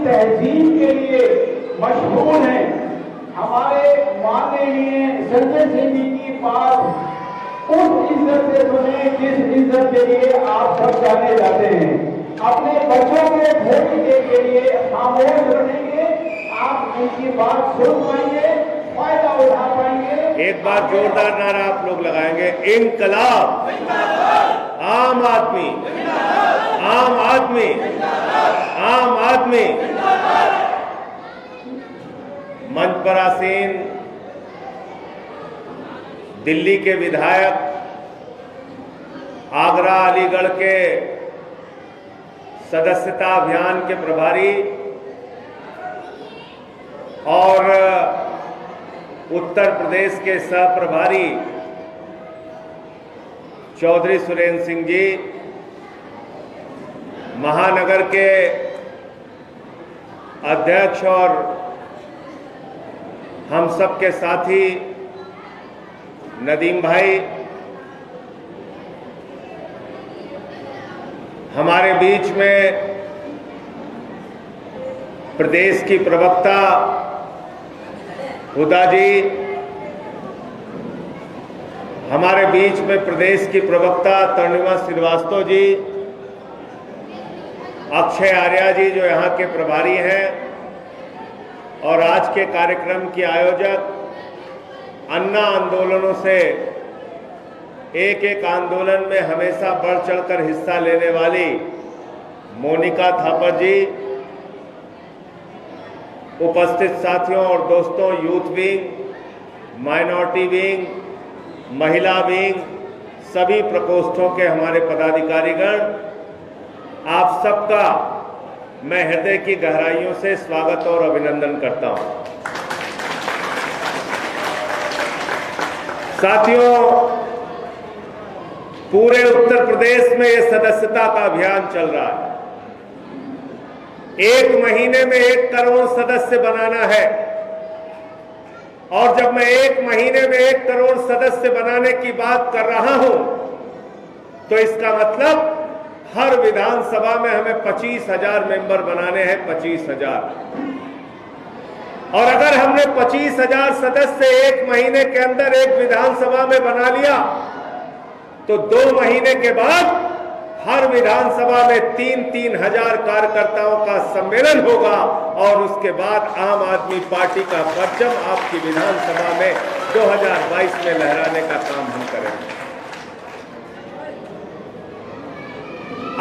तहजीब के लिए मशहूर हैं। हमारे माननीय संजय सिंह जी की बात उस इज्जत से सुने जिस इज्जत के लिए आप सब जाने जाते हैं। अपने बच्चों के भविष्य के लिए खामोश रहेंगे, आप इनकी बात सुन पाएंगे, फायदा उठा पाएंगे। एक बार जोरदार नारा आप लोग लगाएंगे, इनकलाब, आम आदमी, आम आदमी, आम आदमी। मंच पर आसीन दिल्ली के विधायक, आगरा अलीगढ़ के सदस्यता अभियान के प्रभारी और उत्तर प्रदेश के सह प्रभारी चौधरी सुरेंद्र सिंह जी, महानगर के अध्यक्ष और हम सब के साथी नदीम भाई, हमारे बीच में प्रदेश की प्रवक्ता हुदा जी, हमारे बीच में प्रदेश की प्रवक्ता तरुणिमा श्रीवास्तव जी, अक्षय आर्या जी जो यहाँ के प्रभारी हैं, और आज के कार्यक्रम की आयोजक, अन्ना आंदोलनों से एक एक आंदोलन में हमेशा बढ़ चढ़कर हिस्सा लेने वाली मोनिका थापर जी, उपस्थित साथियों और दोस्तों, यूथ विंग, माइनॉरिटी विंग, महिला विंग, सभी प्रकोष्ठों के हमारे पदाधिकारीगण, आप सबका मैं हृदय की गहराइयों से स्वागत और अभिनंदन करता हूं। साथियों, पूरे उत्तर प्रदेश में ये सदस्यता का अभियान चल रहा है। एक महीने में 1 करोड़ सदस्य बनाना है, और जब मैं 1 महीने में 1 करोड़ सदस्य बनाने की बात कर रहा हूं, तो इसका मतलब हर विधानसभा में हमें 25,000 मेंबर बनाने हैं, 25,000। और अगर हमने 25,000 सदस्य 1 महीने के अंदर एक विधानसभा में बना लिया, तो 2 महीने के बाद हर विधानसभा में 3-3 हजार कार्यकर्ताओं का सम्मेलन होगा, और उसके बाद आम आदमी पार्टी का परचम आपकी विधानसभा में 2022 में लहराने का काम हम करेंगे।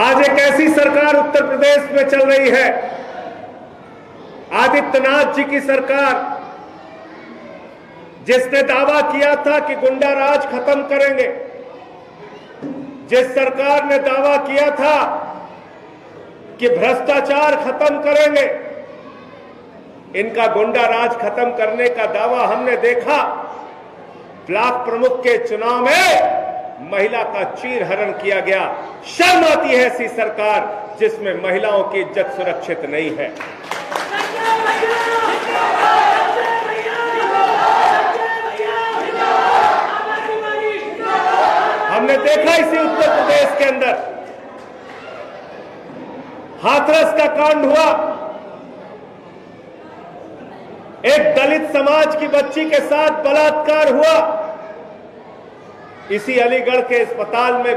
आज एक ऐसी सरकार उत्तर प्रदेश में चल रही है, आदित्यनाथ जी की सरकार, जिसने दावा किया था कि गुंडा राज खत्म करेंगे, जिस सरकार ने दावा किया था कि भ्रष्टाचार खत्म करेंगे, इनका गुंडा राज खत्म करने का दावा हमने देखा। ब्लॉक प्रमुख के चुनाव में महिला का चीरहरण किया गया। शर्म आती है ऐसी सरकार जिसमें महिलाओं की इज्जत सुरक्षित नहीं है। हमने देखा इसी उत्तर प्रदेश के अंदर हाथरस का कांड हुआ, एक दलित समाज की बच्ची के साथ बलात्कार हुआ। इसी अलीगढ़ के अस्पताल में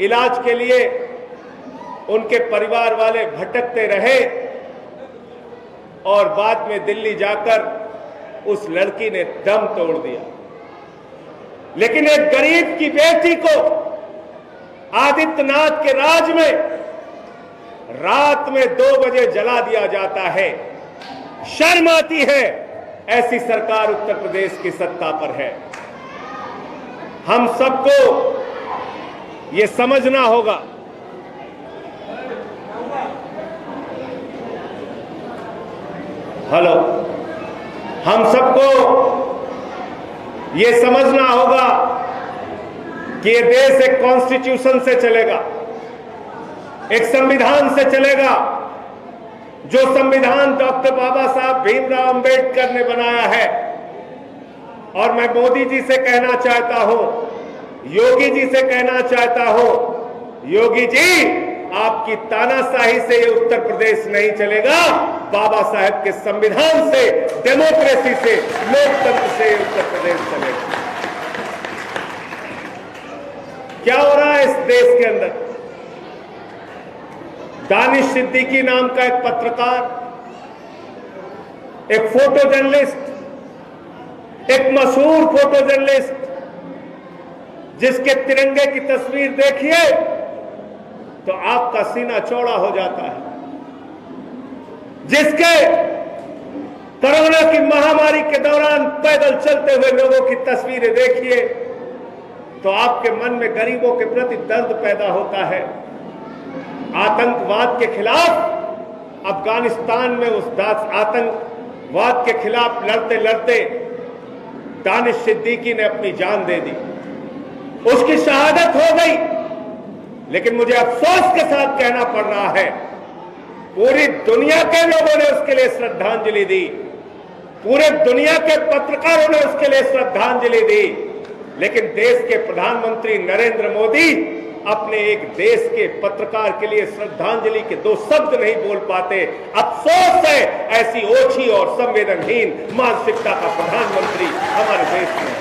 इलाज के लिए उनके परिवार वाले भटकते रहे, और बाद में दिल्ली जाकर उस लड़की ने दम तोड़ दिया। लेकिन एक गरीब की बेटी को आदित्यनाथ के राज में रात में 2 बजे जला दिया जाता है। शर्म आती है, ऐसी सरकार उत्तर प्रदेश की सत्ता पर है। हम सबको ये समझना होगा, हेलो, हम सबको ये समझना होगा कि ये देश एक कॉन्स्टिट्यूशन से चलेगा, एक संविधान से चलेगा, जो संविधान डॉक्टर बाबा साहब भीमराव अंबेडकर ने बनाया है। और मैं मोदी जी से कहना चाहता हूं, योगी जी से कहना चाहता हूं, योगी जी, आपकी तानाशाही से ये उत्तर प्रदेश नहीं चलेगा। बाबा साहेब के संविधान से, डेमोक्रेसी से, लोकतंत्र से उत्तर प्रदेश चलेगा। क्या हो रहा है इस देश के अंदर? दानिश सिद्दीकी नाम का एक पत्रकार, एक फोटो जर्नलिस्ट, एक मशहूर फोटो जर्नलिस्ट, जिसके तिरंगे की तस्वीर देखिए तो आपका सीना चौड़ा हो जाता है, जिसके कोरोना की महामारी के दौरान पैदल चलते हुए लोगों की तस्वीरें देखिए तो आपके मन में गरीबों के प्रति दर्द पैदा होता है। आतंकवाद के खिलाफ अफगानिस्तान में उस आतंकवाद के खिलाफ लड़ते लड़ते दानिश सिद्दीकी ने अपनी जान दे दी, उसकी शहादत हो गई। लेकिन मुझे अफसोस के साथ कहना पड़ रहा है, पूरी दुनिया के लोगों ने उसके लिए श्रद्धांजलि दी, पूरे दुनिया के पत्रकारों ने उसके लिए श्रद्धांजलि दी, लेकिन देश के प्रधानमंत्री नरेंद्र मोदी अपने एक देश के पत्रकार के लिए श्रद्धांजलि के दो शब्द नहीं बोल पाते। अफसोस है ऐसी ओछी और संवेदनहीन मानसिकता का प्रधानमंत्री हमारे देश में।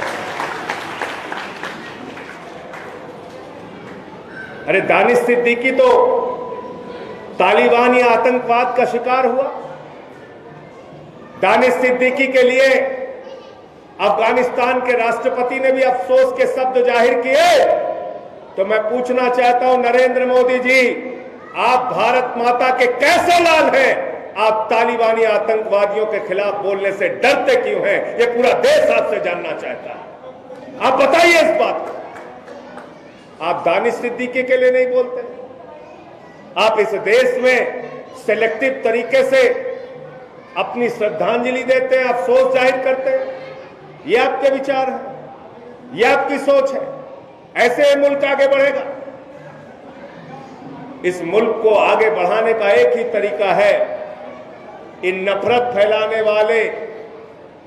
अरे दानिश सिद्दीकी तो तालिबानी आतंकवाद का शिकार हुआ। दानिश सिद्दीकी के लिए अफगानिस्तान के राष्ट्रपति ने भी अफसोस के शब्द जाहिर किए। तो मैं पूछना चाहता हूं नरेंद्र मोदी जी, आप भारत माता के कैसे लाल हैं? आप तालिबानी आतंकवादियों के खिलाफ बोलने से डरते क्यों हैं? ये पूरा देश आपसे जानना चाहता है। आप बताइए इस बात को। आप दानिश सिद्दीकी के लिए नहीं बोलते, आप इस देश में सिलेक्टिव तरीके से अपनी श्रद्धांजलि देते हैं, अफसोस जाहिर करते हैं। ये आपके विचार है, ये आपकी सोच है। ऐसे मुल्क आगे बढ़ेगा? इस मुल्क को आगे बढ़ाने का एक ही तरीका है, इन नफरत फैलाने वाले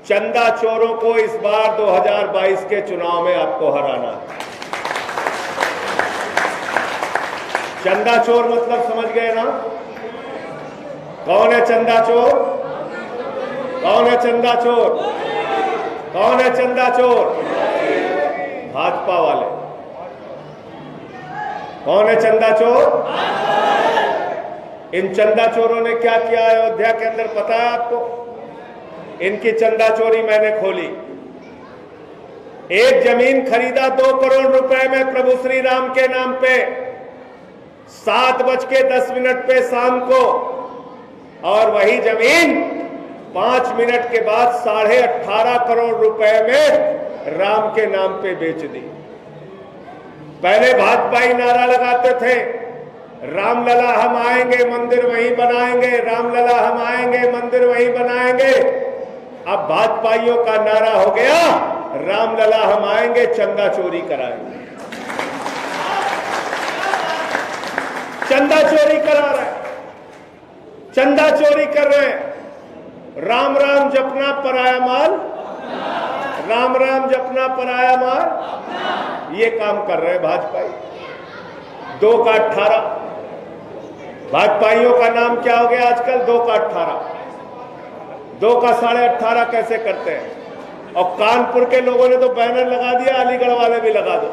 चंदा चोरों को इस बार 2022 के चुनाव में आपको हराना है। चंदा चोर मतलब समझ गए ना? कौन है चंदा चोर? कौन है चंदा चोर? कौन है चंदा चोर? भाजपा वाले। कौन है चंदा चोर? इन चंदा चोरों ने क्या किया अयोध्या के अंदर पता है आपको? इनकी चंदा चोरी मैंने खोली। एक जमीन खरीदा 2 करोड़ रुपए में प्रभु श्री राम के नाम पे 7:10 पे शाम को, और वही जमीन 5 मिनट के बाद 18.5 करोड़ रुपए में राम के नाम पे बेच दी। पहले भाजपाई नारा लगाते थे, रामलला हम आएंगे मंदिर वहीं बनाएंगे, रामलला हम आएंगे मंदिर वहीं बनाएंगे। अब भाजपाइयों का नारा हो गया, रामलला हम आएंगे चंदा चोरी कराएंगे। चंदा चोरी करा रहे, चंदा चोरी कर रहे हैं। राम राम जपना पराया माल, राम राम जपना पराया माल, ये काम कर रहे हैं भाजपाई। 2 का 18, भाजपाइयों का नाम क्या हो गया आजकल? 2 का 18, 2 का 18.5 कैसे करते हैं? और कानपुर के लोगों ने तो बैनर लगा दिया, अलीगढ़ वाले भी लगा दो।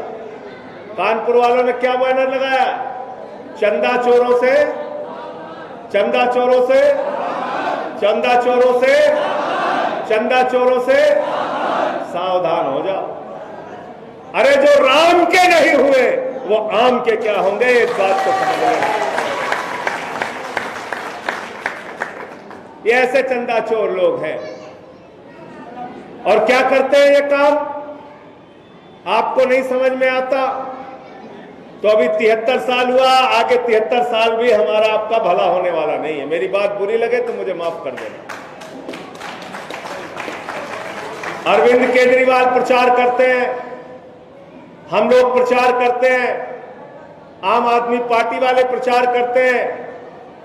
कानपुर वालों ने क्या बैनर लगाया? चंदा चोरों से, चंदा चोरों से, चंदा चोरों से, चंदा चोरों से सावधान हो जाओ। अरे जो राम के नहीं हुए वो आम के क्या होंगे? इस बात को समझ लें। ये ऐसे चंदा चोर लोग हैं। और क्या करते हैं ये काम? आपको नहीं समझ में आता तो अभी 73 साल हुआ, आगे 73 साल भी हमारा आपका भला होने वाला नहीं है। मेरी बात बुरी लगे तो मुझे माफ कर देना। अरविंद केजरीवाल प्रचार करते हैं, हम लोग प्रचार करते हैं, आम आदमी पार्टी वाले प्रचार करते हैं,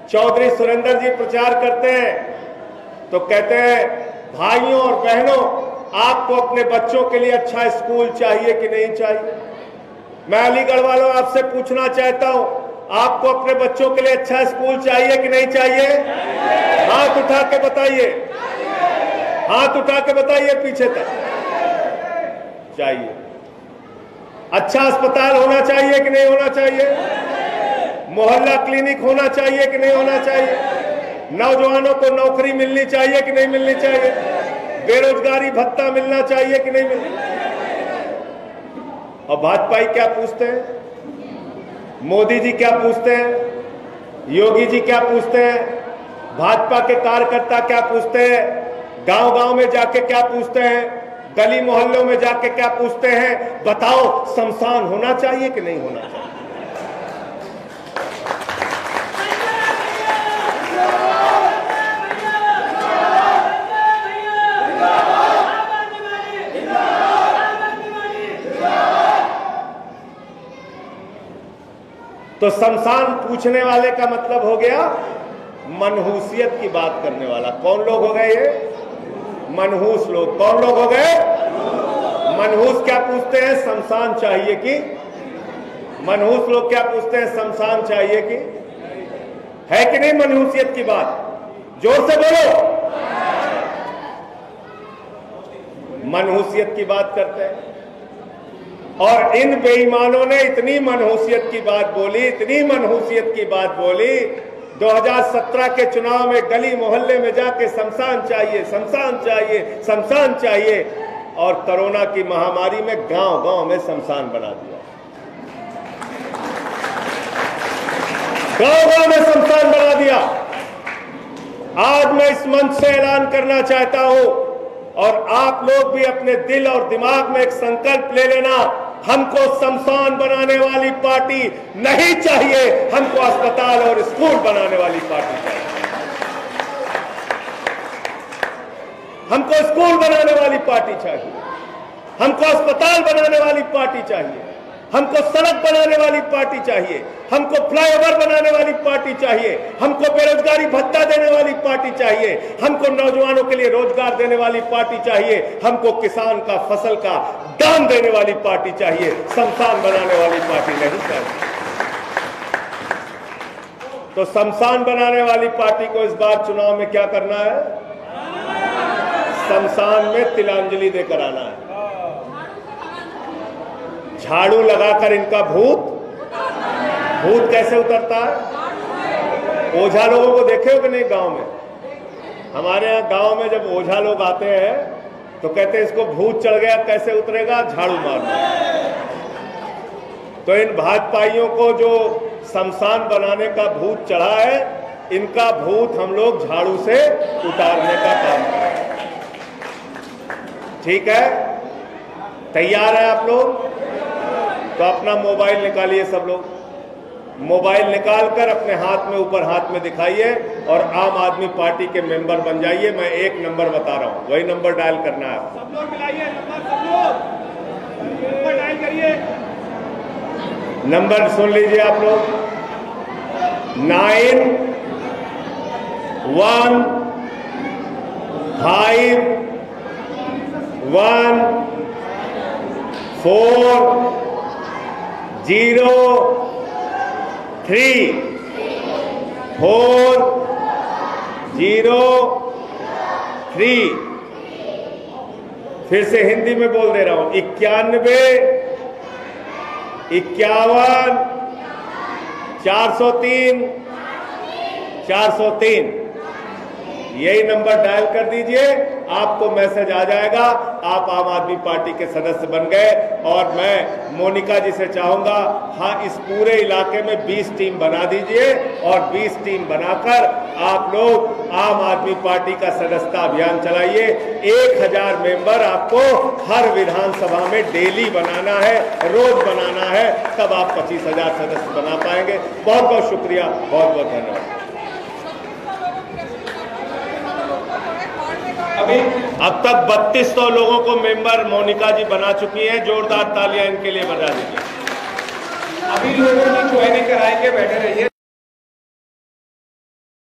चौधरी सुरेंद्र जी प्रचार करते हैं, तो कहते हैं भाइयों और बहनों आपको अपने बच्चों के लिए अच्छा स्कूल चाहिए कि नहीं चाहिए? मैं अलीगढ़ वालों आपसे पूछना चाहता हूं, आपको अपने बच्चों के लिए अच्छा स्कूल चाहिए कि नहीं चाहिए? हाथ उठा उठा के बताइए, हाथ उठा के बताइए पीछे तक। चाहिए। अच्छा अस्पताल होना चाहिए कि नहीं होना चाहिए? मोहल्ला क्लिनिक होना चाहिए कि नहीं होना चाहिए? नौजवानों को नौकरी मिलनी चाहिए कि नहीं मिलनी चाहिए? बेरोजगारी भत्ता मिलना चाहिए कि नहीं मिलना? और भाजपाई क्या पूछते हैं? मोदी जी क्या पूछते हैं? योगी जी क्या पूछते हैं? भाजपा के कार्यकर्ता क्या पूछते हैं? गांव-गांव में जाके क्या पूछते हैं? गली मोहल्लों में जाके क्या पूछते हैं? बताओ, शमशान होना चाहिए कि नहीं होना चाहिए? तो शमशान पूछने वाले का मतलब हो गया मनहूसियत की बात करने वाला। कौन लोग हो गए ये? मनहूस लोग। कौन लोग हो गए? मनहूस क्या पूछते हैं? शमशान चाहिए कि? मनहूस लोग क्या पूछते हैं? शमशान चाहिए कि? है कि नहीं मनहूसियत की बात? जोर से बोलो। मनहूसियत की बात करते हैं। और इन बेईमानों ने इतनी मनहूसियत की बात बोली, इतनी मनहूसियत की बात बोली, 2017 के चुनाव में गली मोहल्ले में जाके शमशान चाहिए, शमशान चाहिए, शमशान चाहिए, और कोरोना की महामारी में गांव-गांव में शमशान बना दिया। गांव-गांव में शमशान बना दिया। आज मैं इस मंच से ऐलान करना चाहता हूं, और आप लोग भी अपने दिल और दिमाग में एक संकल्प ले लेना, हमको शमशान बनाने वाली पार्टी नहीं चाहिए, हमको अस्पताल और स्कूल बनाने वाली पार्टी चाहिए। हमको स्कूल बनाने वाली पार्टी चाहिए, हमको अस्पताल बनाने वाली पार्टी चाहिए, हमको सड़क बनाने वाली पार्टी चाहिए, हमको फ्लाईओवर बनाने वाली पार्टी चाहिए, हमको बेरोजगारी भत्ता देने वाली पार्टी चाहिए, हमको नौजवानों के लिए रोजगार देने वाली पार्टी चाहिए, हमको किसान का फसल का दाम देने वाली पार्टी चाहिए, शमशान बनाने वाली पार्टी नहीं चाहिए। तो शमशान बनाने वाली पार्टी को इस बार चुनाव में क्या करना है? शमशान में तिलांजलि देकर आना है। झाड़ू लगाकर इनका भूत कैसे उतरता है? ओझा लोगों को देखे हो कि नहीं? गांव में, हमारे यहाँ गांव में जब ओझा लोग आते हैं तो कहते हैं इसको भूत चढ़ गया, कैसे उतरेगा? झाड़ू मारना। तो इन भाजपाइयों को जो शमशान बनाने का भूत चढ़ा है, इनका भूत हम लोग झाड़ू से उतारने का काम करें। ठीक है? तैयार है आप लोग? तो अपना मोबाइल निकालिए सब लोग। मोबाइल निकालकर अपने हाथ में, ऊपर हाथ में दिखाइए और आम आदमी पार्टी के मेंबर बन जाइए। मैं एक नंबर बता रहा हूं, वही नंबर डायल करना है। सब लोग मिलाइए नंबर, सब लोग नंबर डायल करिए। नंबर सुन लीजिए आप लोग, 9 1 5 1 4 0 3 4 0 3। फिर से हिंदी में बोल दे रहा हूं, 91 51 403 403। यही नंबर डायल कर दीजिए, आपको मैसेज आ जाएगा, आप आम आदमी पार्टी के सदस्य बन गए। और मैं मोनिका जी से चाहूंगा, हाँ, इस पूरे इलाके में 20 टीम बना दीजिए, और 20 टीम बनाकर आप लोग आम आदमी पार्टी का सदस्यता अभियान चलाइए। 1000 मेंबर आपको हर विधानसभा में डेली बनाना है, रोज बनाना है, तब आप 25,000 सदस्य बना पाएंगे। बहुत बहुत शुक्रिया, बहुत बहुत धन्यवाद। अब तक 3200 लोगों को मेंबर मोनिका जी बना चुकी हैं। जोरदार तालियां इनके लिए बजा दीजिए। अभी लोगों की ज्वाइनिंग कराएंगे, बैठे रहिए।